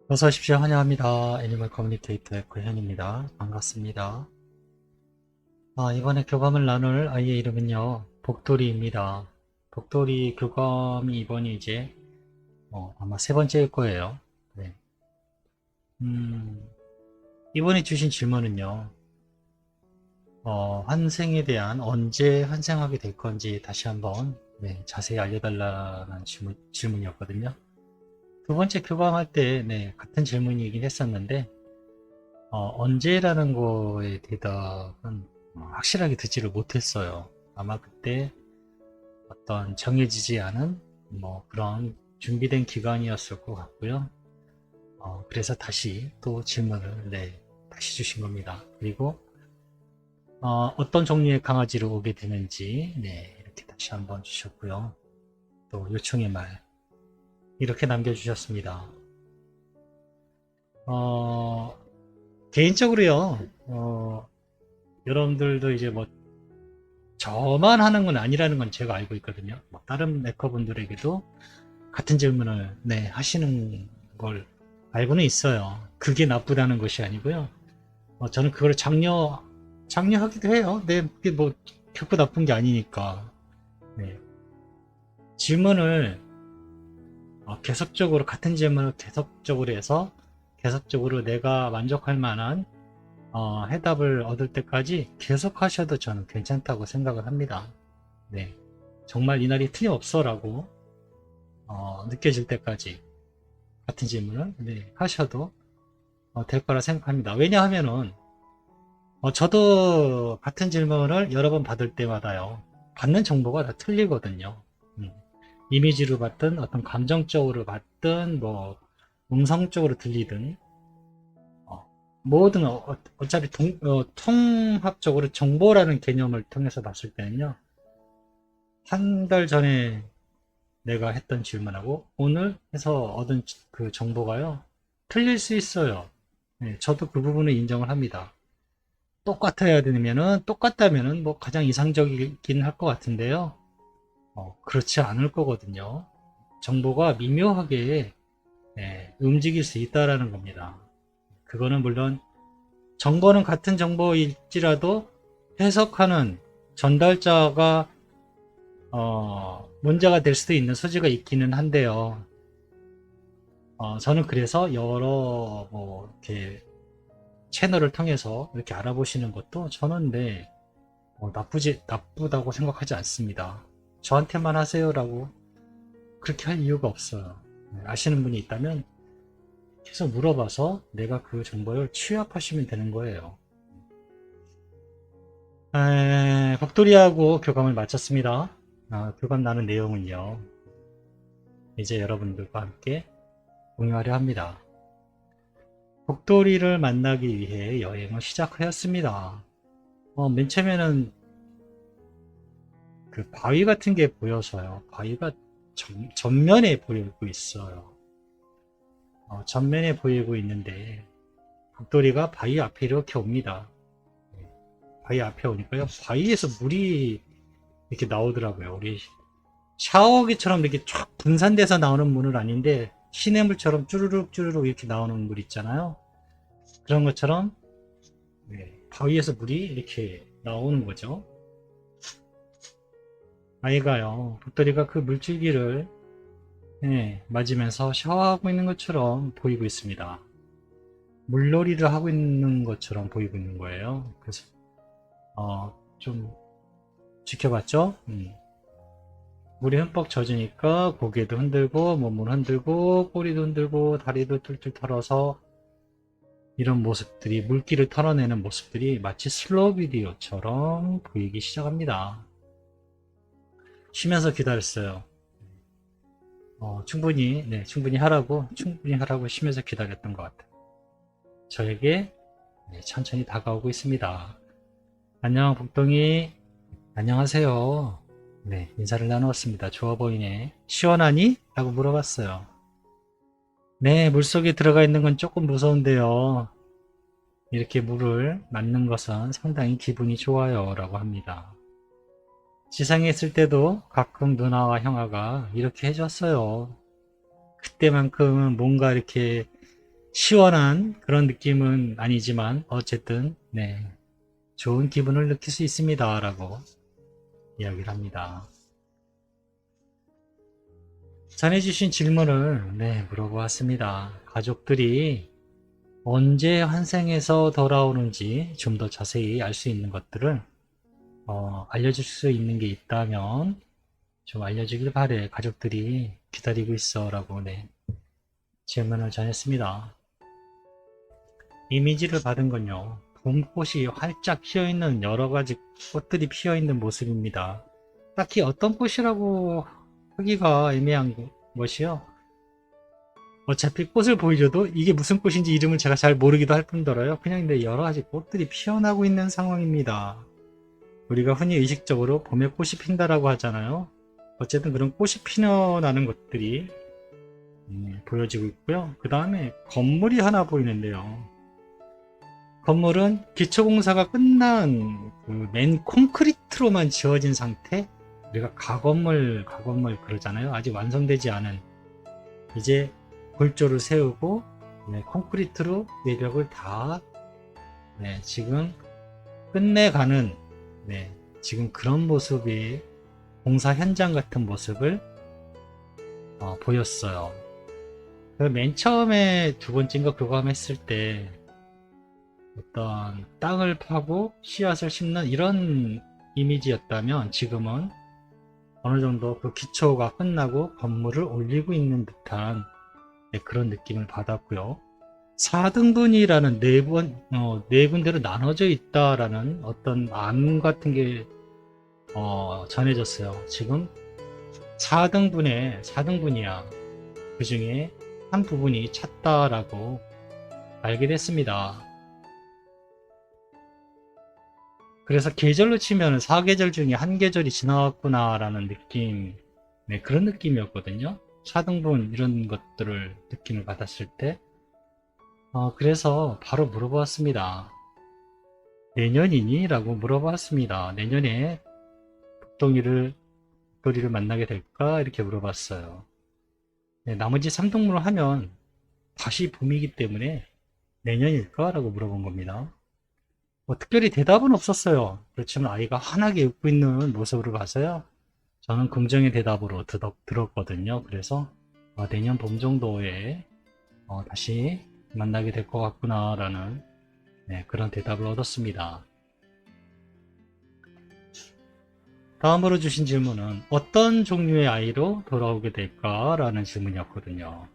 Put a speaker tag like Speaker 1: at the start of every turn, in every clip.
Speaker 1: 어서 오십시오. 환영합니다. 애니멀 커뮤니케이터의 고현입니다. 반갑습니다. 이번에 교감을 나눌 아이의 이름은요, 복돌이입니다. 복돌이 교감이 이번이 이제, 아마 세 번째일 거예요. 네. 음, 이번에 주신 질문은요, 환생에 대한 언제 환생하게 될 건지 다시 한번, 네, 자세히 알려달라는 질문이었거든요. 두 번째 교감할 때, 네, 같은 질문이긴 했었는데, 언제라는 거에 대답은 확실하게 듣지를 못했어요. 아마 그때 어떤 정해지지 않은 그런 준비된 기간이었을 것 같고요. 그래서 다시 또 질문을 다시 주신 겁니다. 그리고 어떤 종류의 강아지로 오게 되는지 이렇게 다시 한번 주셨고요. 또 요청의 말 이렇게 남겨주셨습니다. 어, 개인적으로요. 여러분들도 이제 저만 하는 건 아니라는 건 제가 알고 있거든요. 다른 메커분들에게도 같은 질문을 하시는 걸 알고는 있어요. 그게 나쁘다는 것이 아니고요. 저는 그걸 장려하기도 해요. 그게 결코 나쁜 게 아니니까. 네. 질문을 계속적으로 같은 질문을 계속적으로 해서 계속적으로 내가 만족할 만한 해답을 얻을 때까지 계속 하셔도 저는 괜찮다고 생각을 합니다. 네. 정말 이날이 틀림없어라고 느껴질 때까지 같은 질문을 하셔도 될 거라 생각합니다. 왜냐하면은 저도 같은 질문을 여러 번 받을 때마다요. 받는 정보가 다 틀리거든요. 음. 이미지로 받든 어떤 감정적으로 받든 음성적으로 들리든 뭐든 어차피 통합적으로 정보라는 개념을 통해서 봤을 때는요. 한 달 전에 내가 했던 질문하고 오늘 해서 얻은 그 정보가요. 틀릴 수 있어요. 네, 저도 그 부분을 인정을 합니다. 똑같다면은 가장 이상적이긴 할 것 같은데요. 그렇지 않을 거거든요. 정보가 미묘하게 움직일 수 있다라는 겁니다. 그거는 물론 정보는 같은 정보일지라도 해석하는 전달자가 문제가 될 수도 있는 소지가 있기는 한데요. 저는 그래서 여러 이렇게 채널을 통해서 이렇게 알아보시는 것도 저는 나쁘다고 생각하지 않습니다. 저한테만 하세요라고 그렇게 할 이유가 없어요. 아시는 분이 있다면 계속 물어봐서 내가 그 정보를 취합하시면 되는 거예요. 복돌이하고 교감을 마쳤습니다. 교감 나눈 내용은요. 이제 여러분들과 함께 공유하려 합니다. 복돌이를 만나기 위해 여행을 시작하였습니다. 맨 처음에는 그 바위 같은 게 보여서요. 바위가 전면에 보이고 있어요. 전면에 보이고 있는데 복돌이가 바위 앞에 이렇게 옵니다. 바위 앞에 오니까요. 바위에서 물이 이렇게 나오더라고요. 우리 샤워기처럼 이렇게 쫙 분산돼서 나오는 물은 아닌데 시냇물처럼 쭈루룩 쭈루룩 이렇게 나오는 물 있잖아요. 그런 것처럼 바위에서 물이 이렇게 나오는 거죠. 아이가요. 복돌이가 그 물줄기를 맞으면서 샤워하고 있는 것처럼 보이고 있습니다. 물놀이를 하고 있는 것처럼 보이고 있는 거예요. 그래서 좀 지켜봤죠. 물이 흠뻑 젖으니까 고개도 흔들고 몸을 흔들고 꼬리도 흔들고 다리도 툴툴 털어서 이런 모습들이 물기를 털어내는 모습들이 마치 슬로우 비디오처럼 보이기 시작합니다. 쉬면서 기다렸어요. 충분히 하라고 쉬면서 기다렸던 것 같아요. 저에게 천천히 다가오고 있습니다. 안녕, 복동이. 안녕하세요. 네, 인사를 나누었습니다. 좋아 보이네. 시원하니? 라고 물어봤어요. 네, 물속에 들어가 있는 건 조금 무서운데요. 이렇게 물을 맞는 것은 상당히 기분이 좋아요. 라고 합니다. 지상에 있을 때도 가끔 누나와 형아가 이렇게 해줬어요. 그때만큼은 뭔가 이렇게 시원한 그런 느낌은 아니지만 어쨌든 네, 좋은 기분을 느낄 수 있습니다 라고 이야기를 합니다. 전해주신 질문을 네, 물어보았습니다. 가족들이 언제 환생해서 돌아오는지 좀 더 자세히 알 수 있는 것들을 알려줄 수 있는 게 있다면 좀 알려주길 바래. 가족들이 기다리고 있어 라고 네, 질문을 전했습니다. 이미지를 받은 건요, 봄꽃이 활짝 피어있는 여러가지 꽃들이 피어있는 모습입니다. 딱히 어떤 꽃이라고 하기가 애매한 것이요, 어차피 꽃을 보여줘도 이게 무슨 꽃인지 이름을 제가 잘 모르기도 할 뿐더러요, 그냥 내 여러가지 꽃들이 피어나고 있는 상황입니다. 우리가 흔히 의식적으로 봄에 꽃이 핀다라고 하잖아요. 어쨌든 그런 꽃이 피어나는 것들이 보여지고 있고요. 그 다음에 건물이 하나 보이는데요, 건물은 기초공사가 끝난 그 맨 콘크리트로만 지어진 상태. 우리가 가건물 그러잖아요. 아직 완성되지 않은, 이제 골조를 세우고 콘크리트로 외벽을 다 지금 끝내가는 지금 그런 모습이 공사 현장 같은 모습을 보였어요. 맨 처음에 두 번째인가 그거 했을 때 어떤 땅을 파고 씨앗을 심는 이런 이미지였다면, 지금은 어느 정도 그 기초가 끝나고 건물을 올리고 있는 듯한 그런 느낌을 받았고요. 4등분이라는 네 군데로 나눠져 있다라는 어떤 안 같은 게 전해졌어요. 지금 4등분이야. 그 중에 한 부분이 찼다라고 알게 됐습니다. 그래서 계절로 치면 4계절 중에 한 계절이 지나왔구나라는 느낌, 그런 느낌이었거든요. 4등분 이런 것들을 느낌을 받았을 때. 그래서 바로 물어보았습니다. 내년이니? 라고 물어봤습니다. 내년에 복돌이를 만나게 될까? 이렇게 물어봤어요. 나머지 3등분을 하면 다시 봄이기 때문에 내년일까? 라고 물어본 겁니다. 특별히 대답은 없었어요. 그렇지만 아이가 환하게 웃고 있는 모습으로 봐서요, 저는 긍정의 대답으로 들었거든요. 그래서 내년 봄 정도에 다시 만나게 될 것 같구나 라는 그런 대답을 얻었습니다. 다음으로 주신 질문은 어떤 종류의 아이로 돌아오게 될까? 라는 질문이었거든요.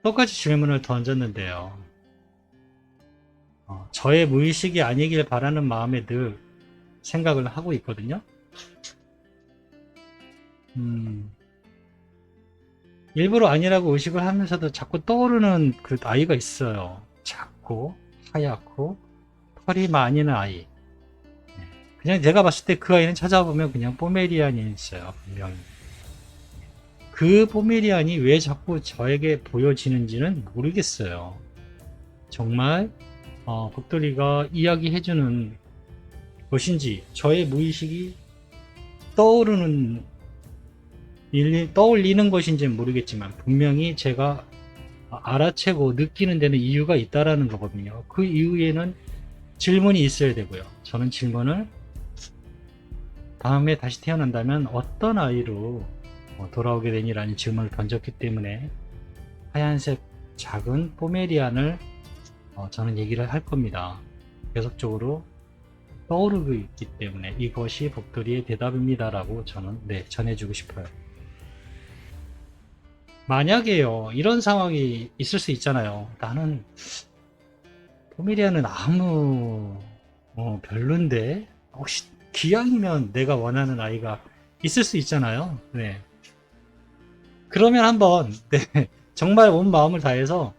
Speaker 1: 똑같이 질문을 던졌는데요, 저의 무의식이 아니길 바라는 마음에 늘 생각을 하고 있거든요. 일부러 아니라고 의식을 하면서도 자꾸 떠오르는 그 아이가 있어요. 작고 하얗고 털이 많이는 아이. 그냥 제가 봤을 때 그 아이는 찾아보면 그냥 포메리안이 있어요. 분명히. 그 포메리안이 왜 자꾸 저에게 보여지는지는 모르겠어요. 정말 복돌이가 이야기해주는 것인지, 저의 무의식이 떠올리는 것인지는 모르겠지만 분명히 제가 알아채고 느끼는 데는 이유가 있다라는 거거든요. 그 이후에는 질문이 있어야 되고요. 저는 질문을 다음에 다시 태어난다면 어떤 아이로 돌아오게 되니라는 질문을 던졌기 때문에 하얀색 작은 포메리안을 저는 얘기를 할 겁니다. 계속적으로 떠오르고 있기 때문에 이것이 복돌이의 대답입니다 라고 저는 전해주고 싶어요. 만약에요, 이런 상황이 있을 수 있잖아요. 나는 포메리안은 아무 별론데 혹시 기왕이면 내가 원하는 아이가 있을 수 있잖아요. 그러면 한번 정말 온 마음을 다해서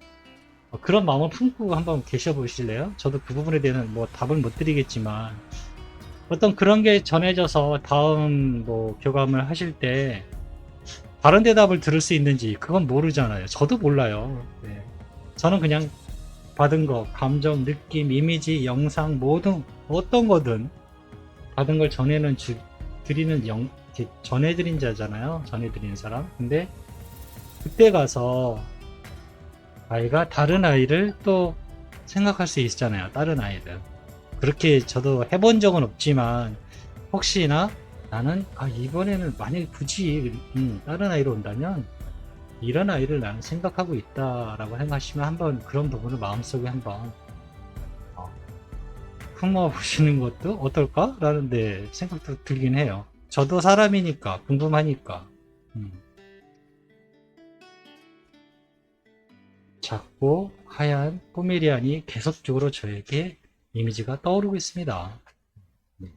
Speaker 1: 그런 마음을 품고 한번 계셔 보실래요? 저도 그 부분에 대해서는 답을 못 드리겠지만, 어떤 그런 게 전해져서 다음 교감을 하실 때 다른 대답을 들을 수 있는지 그건 모르잖아요. 저도 몰라요. 저는 그냥 받은 거, 감정, 느낌, 이미지, 영상, 모든 어떤 거든 받은 걸 전해드린 자잖아요. 전해드린 사람. 근데 그때 가서 아이가 다른 아이를 또 생각할 수 있잖아요. 다른 아이들. 그렇게 저도 해본 적은 없지만 혹시나 나는 이번에는 만약에 굳이 다른 아이로 온다면 이런 아이를 나는 생각하고 있다라고 생각하시면 한번 그런 부분을 마음속에 한번 어, 품어 보시는 것도 어떨까? 라는 데 생각도 들긴 해요. 저도 사람이니까 궁금하니까. 음. 작고 하얀 포메리안이 계속적으로 저에게 이미지가 떠오르고 있습니다. 네.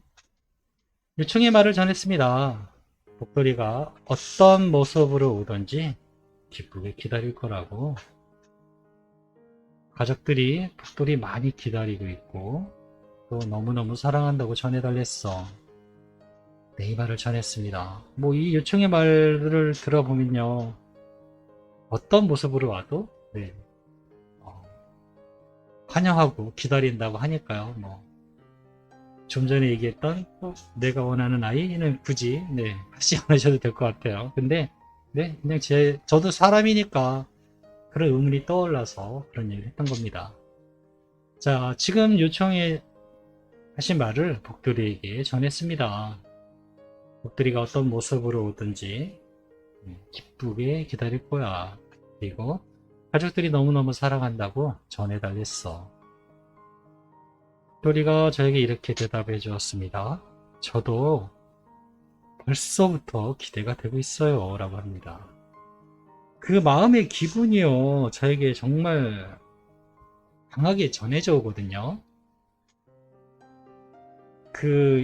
Speaker 1: 요청의 말을 전했습니다. 복돌이가 어떤 모습으로 오든지 기쁘게 기다릴 거라고. 가족들이 복돌이 많이 기다리고 있고 또 너무너무 사랑한다고 전해달랬어. 네, 이 말을 전했습니다. 뭐 이 요청의 말을 들어보면요. 어떤 모습으로 와도 네, 어, 환영하고 기다린다고 하니까요. 뭐 좀 전에 얘기했던 내가 원하는 아이는 굳이 네, 하지 않으셔도 될 것 같아요. 근데 네, 그냥 저도 사람이니까 그런 의문이 떠올라서 그런 얘기를 했던 겁니다. 자, 지금 요청해 하신 말을 복돌이에게 전했습니다. 복돌이가 어떤 모습으로 오든지 기쁘게 기다릴 거야. 그리고 가족들이 너무너무 사랑한다고 전해달랬어. 복돌이가 저에게 이렇게 대답해 주었습니다. 저도 벌써부터 기대가 되고 있어요. 라고 합니다. 그 마음의 기분이요. 저에게 정말 강하게 전해져 오거든요.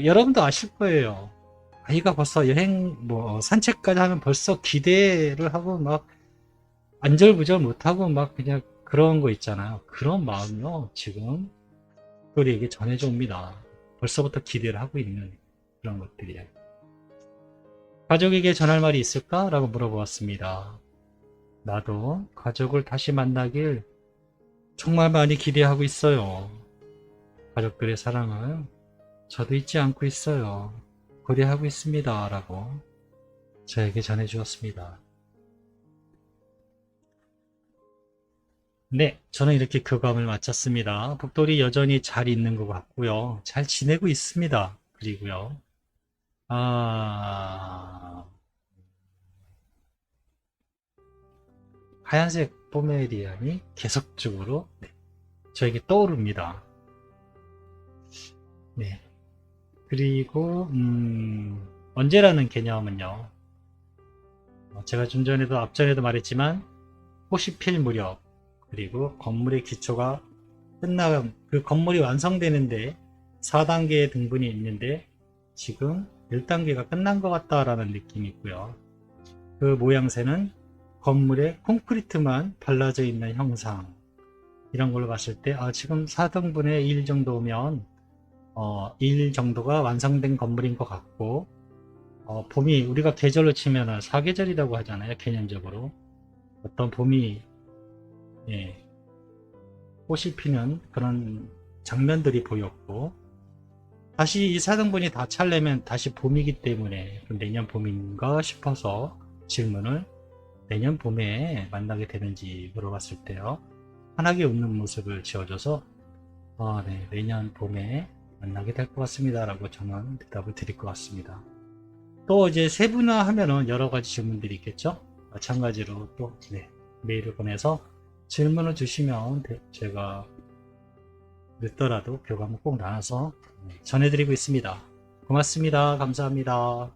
Speaker 1: 여러분도 아실 거예요. 아이가 벌써 여행, 산책까지 하면 벌써 기대를 하고 막 안절부절 못하고 막 그냥 그런 거 있잖아요. 그런 마음이요. 지금 우리에게 전해져 옵니다. 벌써부터 기대를 하고 있는 그런 것들이에요. 가족에게 전할 말이 있을까? 라고 물어보았습니다. 나도 가족을 다시 만나길 정말 많이 기대하고 있어요. 가족들의 사랑을 저도 잊지 않고 있어요. 고대하고 있습니다. 라고 저에게 전해주었습니다. 네, 저는 이렇게 교감을 마쳤습니다. 복돌이 여전히 잘 있는 것 같고요. 잘 지내고 있습니다. 그리고요. 아, 하얀색 포메리안이 계속적으로 네, 저에게 떠오릅니다. 네. 그리고 언제라는 개념은요. 제가 좀 전에도 앞전에도 말했지만 꽃이 필 무렵 그리고 건물의 기초가 끝나면 그 건물이 완성되는데 4단계의 등분이 있는데 지금 1단계가 끝난 것 같다라는 느낌이 있고요. 그 모양새는 건물에 콘크리트만 발라져 있는 형상 이런 걸로 봤을 때 지금 4등분의 1 정도면 1 정도가 완성된 건물인 것 같고 봄이 우리가 계절로 치면은 사계절이라고 하잖아요. 개념적으로 어떤 봄이 예, 꽃이 피는 그런 장면들이 보였고 다시 이 4등분이 다 찰려면 다시 봄이기 때문에 내년 봄인가 싶어서 질문을 내년 봄에 만나게 되는지 물어봤을 때요. 환하게 웃는 모습을 지어줘서 네, 내년 봄에 만나게 될 것 같습니다. 라고 저는 대답을 드릴 것 같습니다. 또 이제 세분화하면은 여러 가지 질문들이 있겠죠. 마찬가지로 또 네, 메일을 보내서 질문을 주시면 제가 늦더라도 교감을 꼭 나눠서 전해드리고 있습니다. 고맙습니다. 감사합니다.